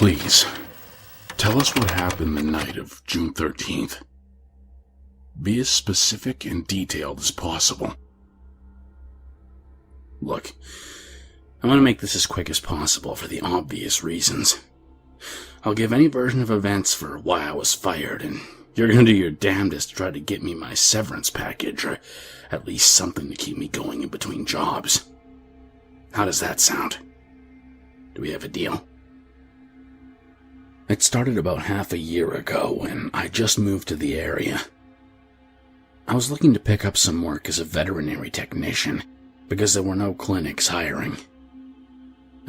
Please, tell us what happened the night of June 13th. Be as specific and detailed as possible. Look, I want to make this as quick as possible for the obvious reasons. I'll give any version of events for why I was fired, and you're going to do your damnedest to try to get me my severance package, or at least something to keep me going in between jobs. How does that sound? Do we have a deal? It started about half a year ago when I just moved to the area. I was looking to pick up some work as a veterinary technician because there were no clinics hiring.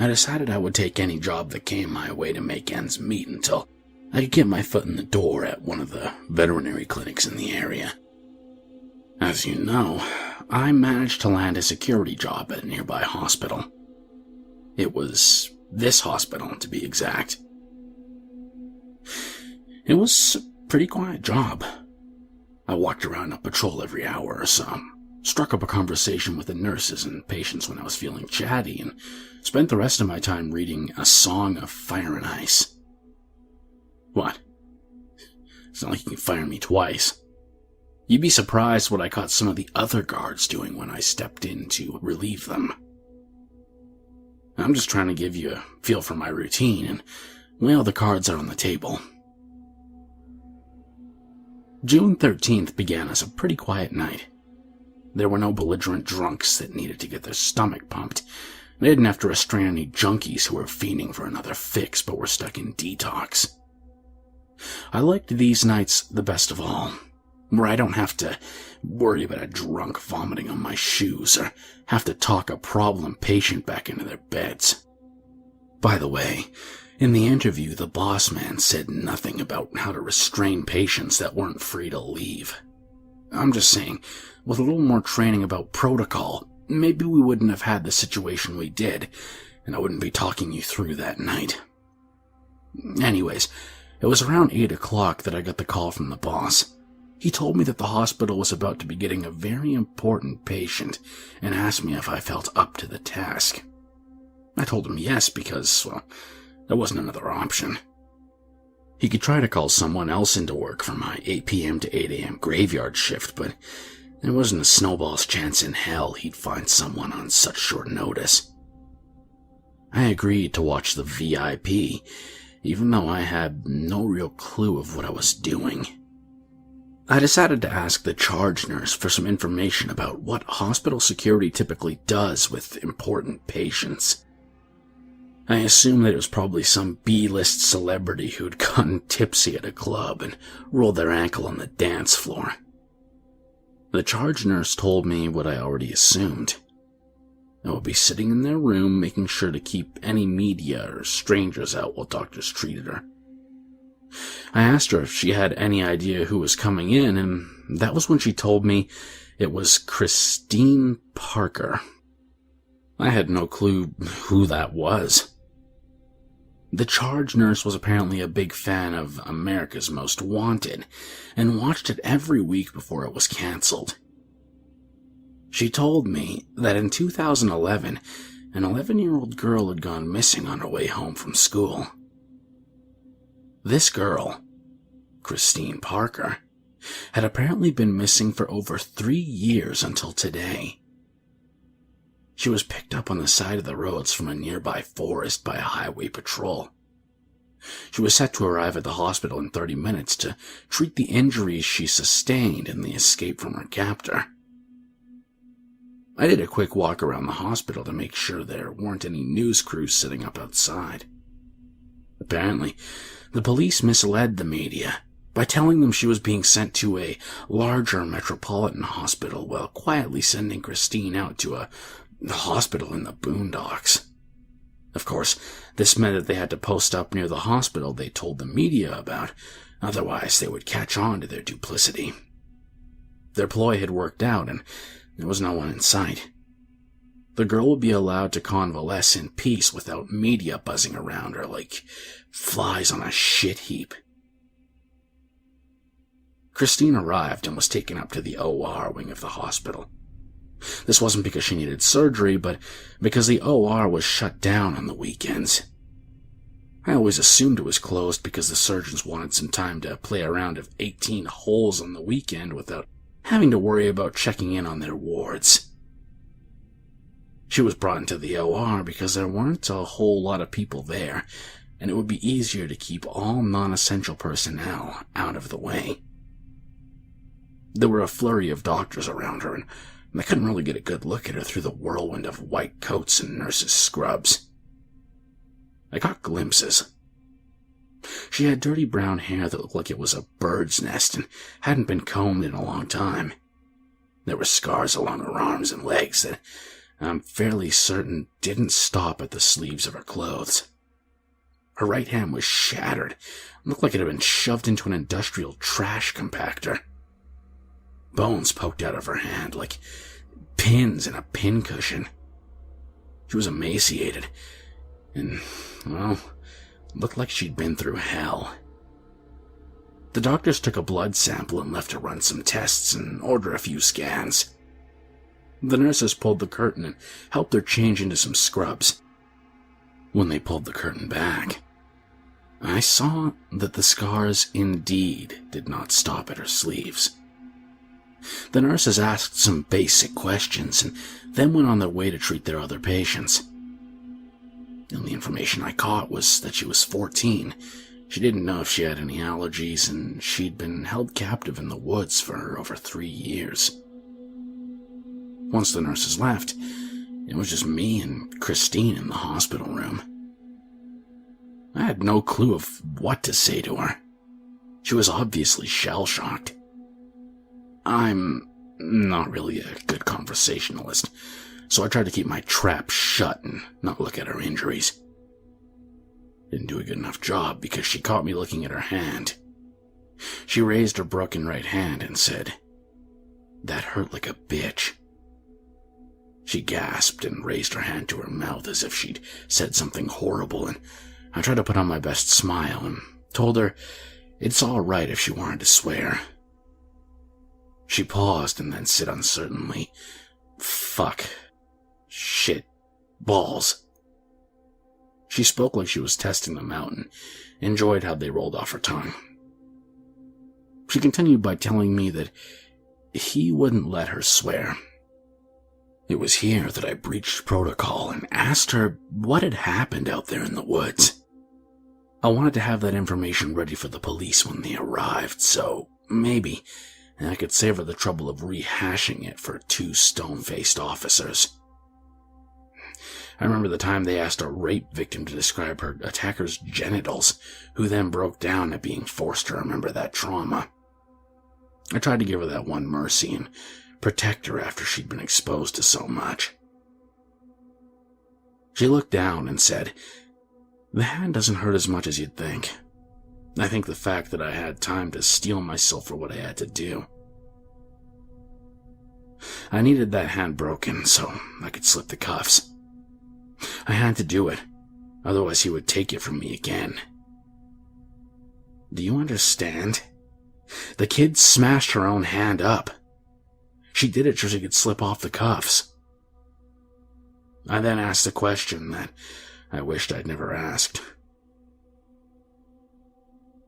I decided I would take any job that came my way to make ends meet until I could get my foot in the door at one of the veterinary clinics in the area. As you know, I managed to land a security job at a nearby hospital. It was this hospital, to be exact. It was a pretty quiet job. I walked around on patrol every hour or so, struck up a conversation with the nurses and patients when I was feeling chatty, and spent the rest of my time reading A Song of Fire and Ice. What? It's not like you can fire me twice. You'd be surprised what I caught some of the other guards doing when I stepped in to relieve them. I'm just trying to give you a feel for my routine and lay all the cards out on the table. June 13th began as a pretty quiet night. There were no belligerent drunks that needed to get their stomach pumped. They didn't have to restrain any junkies who were fiending for another fix but were stuck in detox. I liked these nights the best of all, where I don't have to worry about a drunk vomiting on my shoes or have to talk a problem patient back into their beds. By the way, in the interview, the boss man said nothing about how to restrain patients that weren't free to leave. I'm just saying, with a little more training about protocol, maybe we wouldn't have had the situation we did, and I wouldn't be talking you through that night. Anyways, it was around 8 o'clock that I got the call from the boss. He told me that the hospital was about to be getting a very important patient and asked me if I felt up to the task. I told him yes because, well, there wasn't another option. He could try to call someone else into work for my 8 p.m. to 8 a.m. graveyard shift, but there wasn't a snowball's chance in hell he'd find someone on such short notice. I agreed to watch the VIP, even though I had no real clue of what I was doing. I decided to ask the charge nurse for some information about what hospital security typically does with important patients. I assumed that it was probably some B-list celebrity who'd gotten tipsy at a club and rolled their ankle on the dance floor. The charge nurse told me what I already assumed. I would be sitting in their room making sure to keep any media or strangers out while doctors treated her. I asked her if she had any idea who was coming in, and that was when she told me it was Christine Parker. I had no clue who that was. The charge nurse was apparently a big fan of America's Most Wanted and watched it every week before it was canceled. She told me that in 2011, an 11-year-old girl had gone missing on her way home from school. This girl, Christine Parker, had apparently been missing for over 3 years until today. She was picked up on the side of the roads from a nearby forest by a highway patrol. She was set to arrive at the hospital in 30 minutes to treat the injuries she sustained in the escape from her captor. I did a quick walk around the hospital to make sure there weren't any news crews sitting up outside. Apparently, the police misled the media by telling them she was being sent to a larger metropolitan hospital while quietly sending Christine out to a hospital in the boondocks. Of course, this meant that they had to post up near the hospital they told the media about, otherwise they would catch on to their duplicity. Their ploy had worked out, and there was no one in sight. The girl would be allowed to convalesce in peace without media buzzing around her like flies on a shit heap. Christine arrived and was taken up to the OR wing of the hospital. This wasn't because she needed surgery, but because the OR was shut down on the weekends. I always assumed it was closed because the surgeons wanted some time to play around of 18 holes on the weekend without having to worry about checking in on their wards. She was brought into the OR because there weren't a whole lot of people there, and it would be easier to keep all non-essential personnel out of the way. There were a flurry of doctors around her, and I couldn't really get a good look at her through the whirlwind of white coats and nurses' scrubs. I got glimpses. She had dirty brown hair that looked like it was a bird's nest and hadn't been combed in a long time. There were scars along her arms and legs that I'm fairly certain didn't stop at the sleeves of her clothes. Her right hand was shattered and looked like it had been shoved into an industrial trash compactor. Bones poked out of her hand like pins in a pincushion. She was emaciated and, well, looked like she'd been through hell. The doctors took a blood sample and left her run some tests and order a few scans. The nurses pulled the curtain and helped her change into some scrubs. When they pulled the curtain back, I saw that the scars indeed did not stop at her sleeves. The nurses asked some basic questions and then went on their way to treat their other patients. The only information I caught was that she was 14. She didn't know if she had any allergies, and she'd been held captive in the woods for over 3 years. Once the nurses left, it was just me and Christine in the hospital room. I had no clue of what to say to her. She was obviously shell-shocked. I'm not really a good conversationalist, so I tried to keep my trap shut and not look at her injuries. Didn't do a good enough job because she caught me looking at her hand. She raised her broken right hand and said, "That hurt like a bitch." She gasped and raised her hand to her mouth as if she'd said something horrible, and I tried to put on my best smile and told her it's all right if she wanted to swear. She paused and then said uncertainly, "Fuck. Shit. Balls." She spoke like she was testing them out and enjoyed how they rolled off her tongue. She continued by telling me that he wouldn't let her swear. It was here that I breached protocol and asked her what had happened out there in the woods. I wanted to have that information ready for the police when they arrived, so maybe I could save her the trouble of rehashing it for 2 stone-faced officers. I remember the time they asked a rape victim to describe her attacker's genitals, who then broke down at being forced to remember that trauma. I tried to give her that one mercy and protect her after she'd been exposed to so much. She looked down and said, "The hand doesn't hurt as much as you'd think. I think the fact that I had time to steel myself for what I had to do. I needed that hand broken so I could slip the cuffs. I had to do it, otherwise he would take it from me again. Do you understand? The kid smashed her own hand up. She did it so she could slip off the cuffs." I then asked a question that I wished I'd never asked.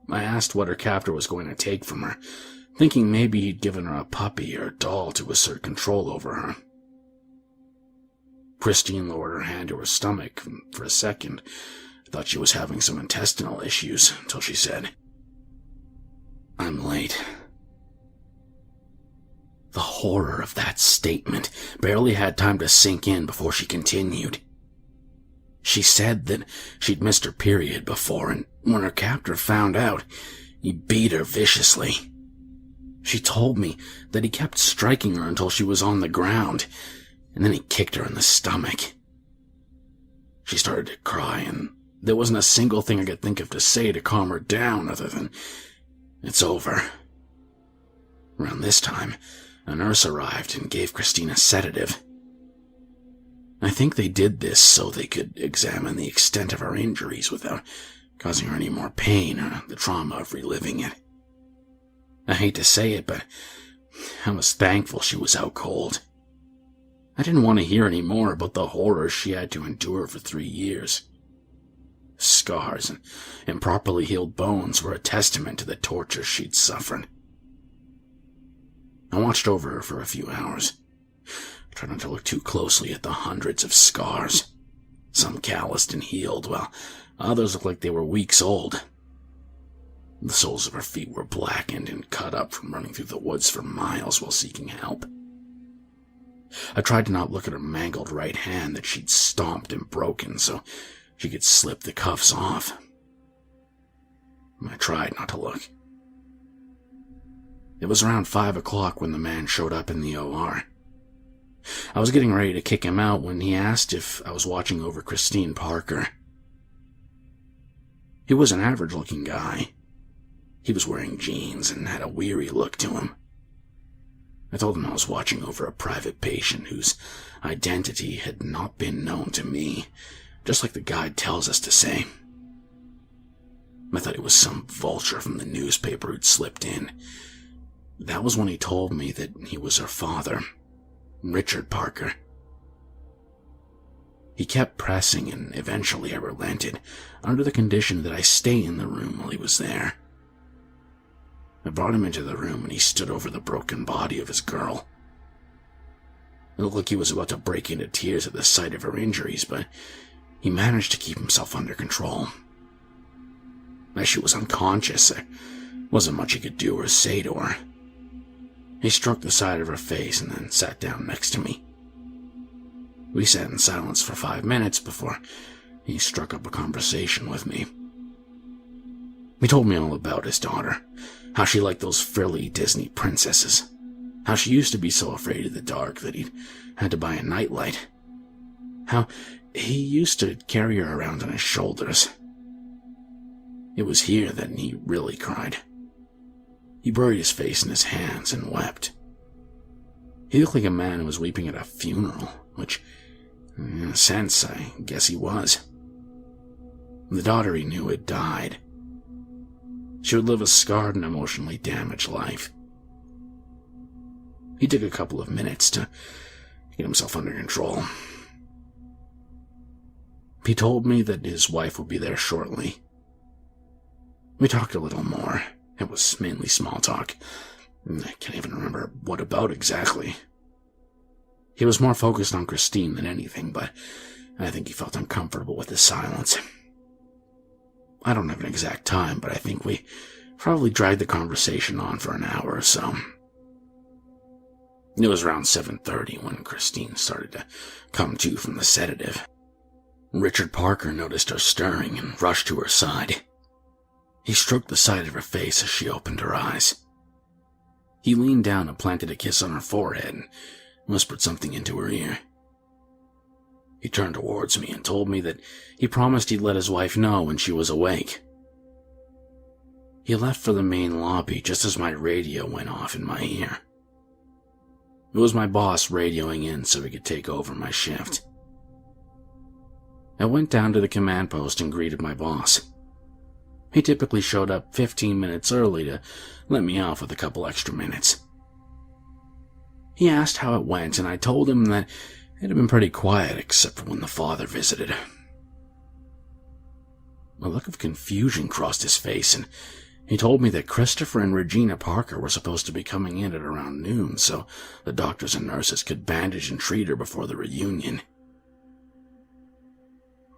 I asked what her captor was going to take from her, thinking maybe he'd given her a puppy or a doll to assert control over her. Christine lowered her hand to her stomach, and for a second I thought she was having some intestinal issues until she said, "I'm late." The horror of that statement barely had time to sink in before she continued. She said that she'd missed her period before, and when her captor found out, he beat her viciously. She told me that he kept striking her until she was on the ground, and then he kicked her in the stomach. She started to cry, and there wasn't a single thing I could think of to say to calm her down other than, "It's over." Around this time, a nurse arrived and gave Christine a sedative. I think they did this so they could examine the extent of her injuries without causing her any more pain or the trauma of reliving it. I hate to say it, but I was thankful she was out cold. I didn't want to hear any more about the horrors she had to endure for 3 years. Scars and improperly healed bones were a testament to the torture she'd suffered. I watched over her for a few hours, trying not to look too closely at the hundreds of scars. Some calloused and healed, while others looked like they were weeks old. The soles of her feet were blackened and cut up from running through the woods for miles while seeking help. I tried to not look at her mangled right hand that she'd stomped and broken so she could slip the cuffs off. I tried not to look. It was around 5 o'clock when the man showed up in the OR. I was getting ready to kick him out when he asked if I was watching over Christine Parker. He was an average-looking guy. He was wearing jeans and had a weary look to him. I told him I was watching over a private patient whose identity had not been known to me, just like the guide tells us to say. I thought it was some vulture from the newspaper who'd slipped in. That was when he told me that he was her father, Richard Parker. He kept pressing, and eventually I relented, under the condition that I stay in the room while he was there. I brought him into the room, and he stood over the broken body of his girl. It looked like he was about to break into tears at the sight of her injuries, but he managed to keep himself under control. As she was unconscious, there wasn't much he could do or say to her. He stroked the side of her face and then sat down next to me. We sat in silence for 5 minutes before he struck up a conversation with me. He told me all about his daughter, how she liked those frilly Disney princesses, how she used to be so afraid of the dark that he'd had to buy a nightlight, how he used to carry her around on his shoulders. It was here that he really cried. He buried his face in his hands and wept. He looked like a man who was weeping at a funeral, which, in a sense, I guess he was. The daughter he knew had died. She would live a scarred and emotionally damaged life. He took a couple of minutes to get himself under control. He told me that his wife would be there shortly. We talked a little more. It was mainly small talk. I can't even remember what about exactly. He was more focused on Christine than anything, but I think he felt uncomfortable with the silence. I don't have an exact time, but I think we probably dragged the conversation on for an hour or so. It was around 7:30 when Christine started to come to from the sedative. Richard Parker noticed her stirring and rushed to her side. He stroked the side of her face as she opened her eyes. He leaned down and planted a kiss on her forehead and whispered something into her ear. He turned towards me and told me that he promised he'd let his wife know when she was awake. He left for the main lobby just as my radio went off in my ear. It was my boss radioing in so he could take over my shift. I went down to the command post and greeted my boss. He typically showed up 15 minutes early to let me off with a couple extra minutes. He asked how it went, and I told him that it had been pretty quiet except for when the father visited. A look of confusion crossed his face, and he told me that Christopher and Regina Parker were supposed to be coming in at around noon so the doctors and nurses could bandage and treat her before the reunion.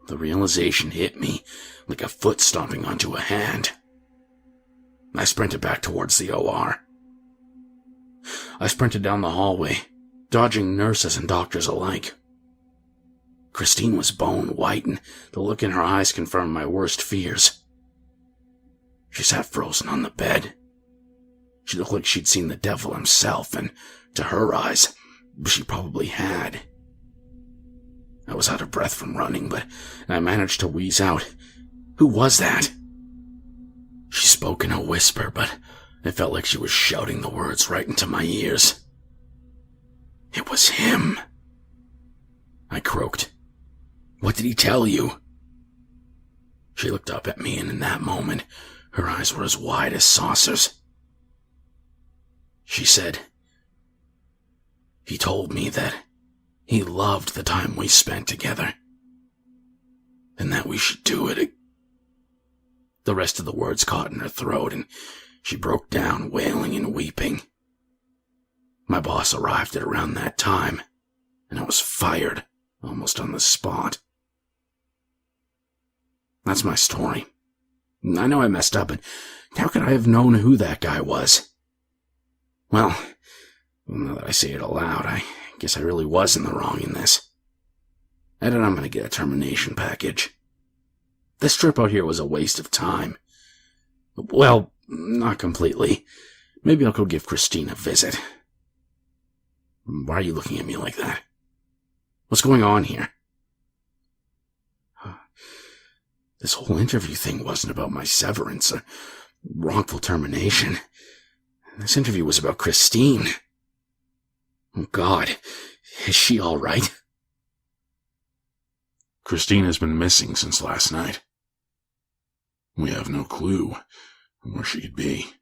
The realization hit me like a foot stomping onto a hand. I sprinted back towards the OR. I sprinted down the hallway, dodging nurses and doctors alike. Christine was bone white, and the look in her eyes confirmed my worst fears. She sat frozen on the bed. She looked like she'd seen the devil himself, and to her eyes, she probably had. I was out of breath from running, but I managed to wheeze out, "Who was that?" She spoke in a whisper, but it felt like she was shouting the words right into my ears. "It was him," I croaked. "What did he tell you?" She looked up at me, and in that moment, her eyes were as wide as saucers. She said, "He told me that he loved the time we spent together, and that we should do it The rest of the words caught in her throat, and she broke down, wailing and weeping. My boss arrived at around that time, and I was fired almost on the spot. That's my story. I know I messed up, but how could I have known who that guy was? Well, now that I say it aloud, I guess I really was in the wrong in this. And I'm going to get a termination package. This trip out here was a waste of time. Well, not completely. Maybe I'll go give Christine a visit. Why are you looking at me like that? What's going on here? This whole interview thing wasn't about my severance or wrongful termination. This interview was about Christine. Oh, God. Is she all right? Christine has been missing since last night. We have no clue where she could be.